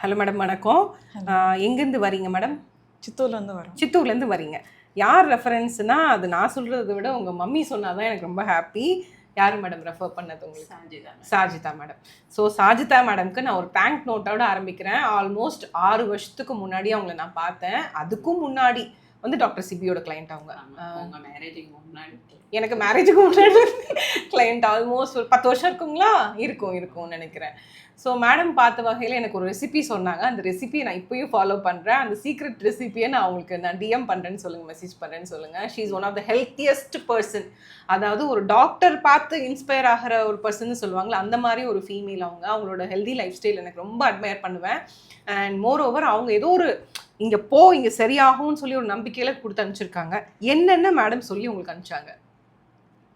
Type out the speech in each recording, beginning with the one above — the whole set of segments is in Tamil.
ஹலோ மேடம், வணக்கம். எங்கேருந்து வரீங்க மேடம்? சித்தூர்லேருந்து வரோம். சித்தூர்லேருந்து வரீங்க. யார் ரெஃபரன்ஸ்னா அது நான் சொல்கிறத விட உங்கள் மம்மி சொன்னால் தான் எனக்கு ரொம்ப ஹாப்பி. யார் மேடம் ரெஃபர் பண்ணது உங்களுக்கு? சாஜிதா மேடம். ஸோ சாஜிதா மேடம்க்கு நான் ஒரு தேங்க் நோட்டோட ஆரம்பிக்கிறேன். ஆல்மோஸ்ட் 6 வருஷத்துக்கு முன்னாடி அவங்கள நான் பார்த்தேன். அதுக்கும் முன்னாடி வந்து டாக்டர் சிபியோட கிளைண்ட் அவங்க. எனக்கு மேரேஜுக்கு முன்னாடி கிளைண்ட் ஆல்மோஸ்ட் ஒரு 10 வருஷம் இருக்குங்களா? இருக்கும்னு நினைக்கிறேன். ஸோ மேடம் பார்த்த வகையில் எனக்கு ஒரு ரெசிபி சொன்னாங்க. அந்த ரெசிபியை நான் இப்போயும் ஃபாலோ பண்ணுறேன். அந்த சீக்ரெட் ரெசிபியை நான் டிஎம் பண்ணுறேன்னு சொல்லுங்கள், மெசேஜ் பண்ணுறேன்னு சொல்லுங்கள். She is one of the healthiest person. அதாவது ஒரு டாக்டர் பார்த்து இன்ஸ்பயர் ஆகிற ஒரு பர்சன் சொல்லுவாங்களா, அந்த மாதிரி ஒரு ஃபீமேல் அவங்க. அவங்களோட ஹெல்தி லைஃப் ஸ்டைல் எனக்கு ரொம்ப அட்மையர் பண்ணுவேன். அண்ட் மோர் ஓவர் அவங்க ஏதோ ஒரு இங்கே சரியாகும்னு சொல்லி ஒரு நம்பிக்கையில் கொடுத்து அனுப்பிச்சிருக்காங்க. என்னென்ன மேடம் சொல்லி உங்களுக்கு அனுப்பிச்சாங்க?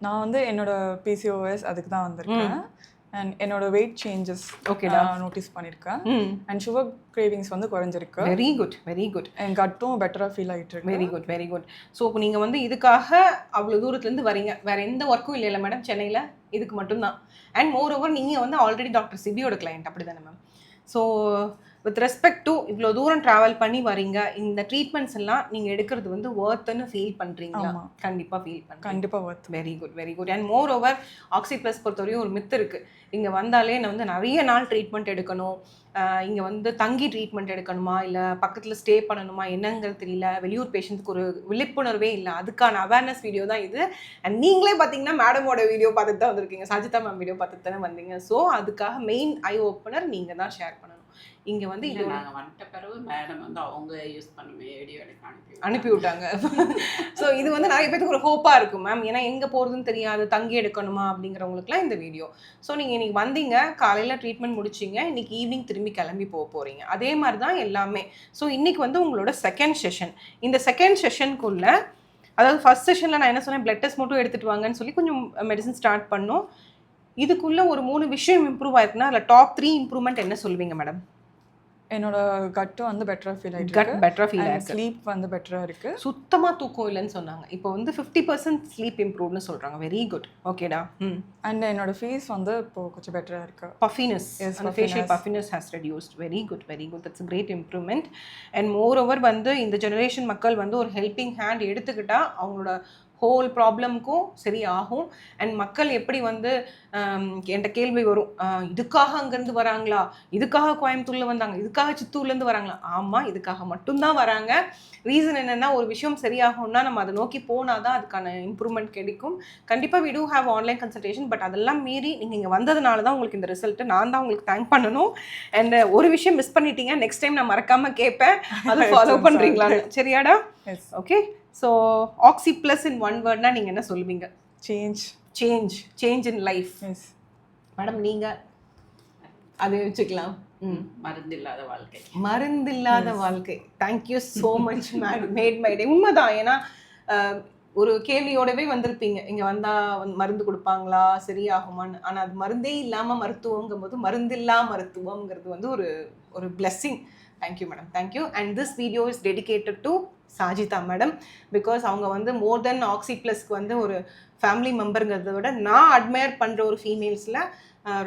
நான் வந்து என்னோட பிசிஓஎஸ் அதுக்கு தான் வந்திருக்கேன். அண்ட் என்னோட வெயிட் சேஞ்சஸ் நோட்டீஸ் பண்ணியிருக்கேன். அண்ட் சுகர் கிரேவிங்ஸ் வந்து குறைஞ்சிருக்கு. Very good. என் கட்டும் பெட்டராக ஃபீல் ஆகிட்டு இருக்கு. Very good. ஸோ இப்போ நீங்கள் வந்து இதுக்காக அவ்வளோ தூரத்துலேருந்து வரீங்க. வேறு எந்த ஒர்க்கும் இல்லைல்ல மேடம் சென்னையில்? இதுக்கு மட்டும்தான். அண்ட் மோர் ஓவர் நீங்கள் வந்து ஆல்ரெடி டாக்டர் சிபியோட கிளைண்ட், அப்படி தானே ma'am? So with respect to இவ்வளோ தூரம் ட்ராவல் பண்ணி வரீங்க, இந்த ட்ரீட்மெண்ட்ஸ் எல்லாம் நீங்கள் எடுக்கிறது வந்து ஒர்த்துன்னு ஃபீல் பண்ணுறீங்களா? கண்டிப்பாக ஃபீல் பண்ணுறேன். கண்டிப்பாக worth. Very good. And more over oxy plus பொறுத்தவரையும் ஒரு மித்து இருக்குது. இங்கே வந்தாலே நான் வந்து நிறைய நாள் ட்ரீட்மெண்ட் எடுக்கணும், இங்கே வந்து தங்கி ட்ரீட்மெண்ட் எடுக்கணுமா, இல்லை பக்கத்தில் ஸ்டே பண்ணணுமா, என்னங்கிறது தெரியல. வெளியூர் பேஷண்ட்டுக்கு ஒரு விழிப்புணர்வே இல்லை. அதுக்கான அவேர்னஸ் வீடியோ தான் இது. அண்ட் நீங்களே பார்த்தீங்கன்னா மேடமோட வீடியோ பார்த்துட்டு தான் வந்திருக்கீங்க, சாஜிதா மேம் வீடியோ பார்த்துட்டு தானே வந்தீங்க. ஸோ அதுக்காக மெயின் ஐ ஓப்பனர் நீங்கள் தான் ஷேர் பண்ணணும். இங்கே வந்து இது நாங்கள் வந்துட்ட பிறகு மேடம் வந்து அவங்க யூஸ் பண்ணுமே வீடியோ அனுப்பி விட்டாங்க. ஸோ இது வந்து நிறைய பேருக்கு ஒரு ஹோப்பாக இருக்கும் மேம். ஏன்னா எங்கே போகிறதுன்னு தெரியாது, தங்கி எடுக்கணுமா அப்படிங்கிறவங்களுக்குலாம் இந்த வீடியோ. ஸோ நீங்கள் இன்றைக்கி வந்தீங்க, காலையில் ட்ரீட்மெண்ட் முடிச்சிங்க, இன்றைக்கி ஈவினிங் திரும்பி கிளம்பி போகிறீங்க. அதே மாதிரி தான் எல்லாமே. ஸோ இன்றைக்கி வந்து உங்களோட செகண்ட் செஷன். இந்த செகண்ட் செஷனுக்குள்ளே, அதாவது ஃபர்ஸ்ட் செஷனில் நான் என்ன சொன்னேன், பிளட் டெஸ்ட் மட்டும் எடுத்துகிட்டு வாங்கன்னு சொல்லி கொஞ்சம் மெடிசன் ஸ்டார்ட் பண்ணோம். இதுக்குள்ளே ஒரு 3 விஷயம் இம்ப்ரூவ் ஆயிருக்குன்னா அதில் டாப் 3 இம்ப்ரூவ்மெண்ட் என்ன சொல்லுவீங்க மேடம்? என்னோட கட்டு வந்து பெட்டராக ஃபீல் ஆகிட்டு, ஸ்லீப் வந்து பெட்டராக இருக்குது. சுத்தமாக தூக்கம் இல்லைன்னு சொன்னாங்க. இப்போ வந்து 50% ஸ்லீப் இம்ப்ரூவ்னு சொல்கிறாங்க. Very good. ஓகேடா. அண்ட் என்னோட ஃபேஸ் வந்து இப்போ கொஞ்சம் பெட்டராக இருக்குது. பஃபினஸ், அந்த facial puffiness has reduced. Very good. That's a great improvement. And more over வந்து இந்த ஜெனரேஷன் மக்கள் வந்து ஒரு ஹெல்பிங் ஹேண்ட் எடுத்துக்கிட்டால் அவங்களோட ஹோல் ப்ராப்ளம்க்கும் சரி ஆகும். அண்ட் மக்கள் எப்படி வந்து என்கிட்ட கேள்வி வரும், இதுக்காக அங்கேருந்து வராங்களா, இதுக்காக கோயம்புத்தூரில் வந்தாங்க, இதுக்காக சித்தூர்லேருந்து வராங்களா? ஆமாம், இதுக்காக மட்டும்தான் வராங்க. ரீசன் என்னென்னா, ஒரு விஷயம் சரியாகும்னா நம்ம அதை நோக்கி போனால் தான் அதுக்கான இம்ப்ரூவ்மெண்ட் கிடைக்கும். கண்டிப்பாக we do have online consultation. But அதெல்லாம் மீறி நீங்கள் இங்கே வந்ததுனால தான் உங்களுக்கு இந்த ரிசல்ட்டு. நான் தான் உங்களுக்கு தேங்க் பண்ணணும். அண்ட் ஒரு விஷயம் மிஸ் பண்ணிட்டீங்க, நெக்ஸ்ட் டைம் நான் மறக்காமல் கேட்பேன், அதை ஃபாலோ பண்ணுறீங்களான்னு. சரியாடா? Okay. So oxy plus in one வேர்ட்னா நீங்கள் என்ன சொல்லுவீங்க? Change in life. மேடம் நீங்கள் அது வச்சுக்கலாம். மருந்தில்லாத வாழ்க்கை. Thank you so much madam, made my day. உண்மைதான். ஏன்னா ஒரு கேள்வியோடவே வந்திருப்பீங்க, இங்கே வந்தால் மருந்து கொடுப்பாங்களா, சரியாகுமான்னு. ஆனால் அது மருந்தே இல்லாமல் மருத்துவங்கும் போது மருந்தில்லா மருத்துவங்கிறது வந்து ஒரு blessing. Thank you madam, thank you. And this video is dedicated to Sajida madam. Because அவங்க வந்து மோர் தென் ஆக்சி ப்ளஸ்க்கு வந்து ஒரு ஃபேமிலி மெம்பருங்கிறத விட நான் அட்மையர் பண்ணுற ஒரு ஃபீமேல்ஸில்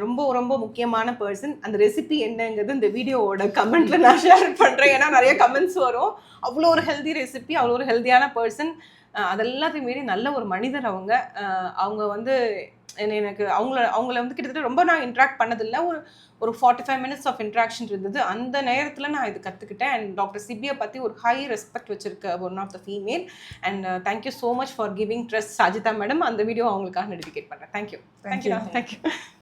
ரொம்ப ரொம்ப முக்கியமான பர்சன். அந்த ரெசிபி என்னங்கிறது இந்த வீடியோவோட கமெண்ட்டில் நான் ஷேர் பண்ணுறேன். ஏன்னா நிறைய கமெண்ட்ஸ் வரும். அவ்வளோ ஒரு ஹெல்தி ரெசிபி, அவ்வளோ ஒரு ஹெல்த்தியான பர்சன். அதெல்லாத்தையும் மீறி நல்ல ஒரு மனிதர் அவங்க வந்து எனக்கு அவங்கள வந்து கிட்டத்தட்ட ரொம்ப நான் இன்ட்ராக்ட் பண்ணதில்லை. ஒரு 45 minutes ஆஃப் இன்ட்ராக்ஷன் இருந்தது. அந்த நேரத்தில் நான் இது கற்றுக்கிட்டேன். அண்ட் டாக்டர் சிபியை பற்றி ஒரு ஹை ரெஸ்பெக்ட் வச்சிருக்க one of the female. And thank you so much for giving trust Sajida madam. அந்த வீடியோ அவங்களுக்காக டெடிகேட் பண்ணுறேன். தேங்க்யூ.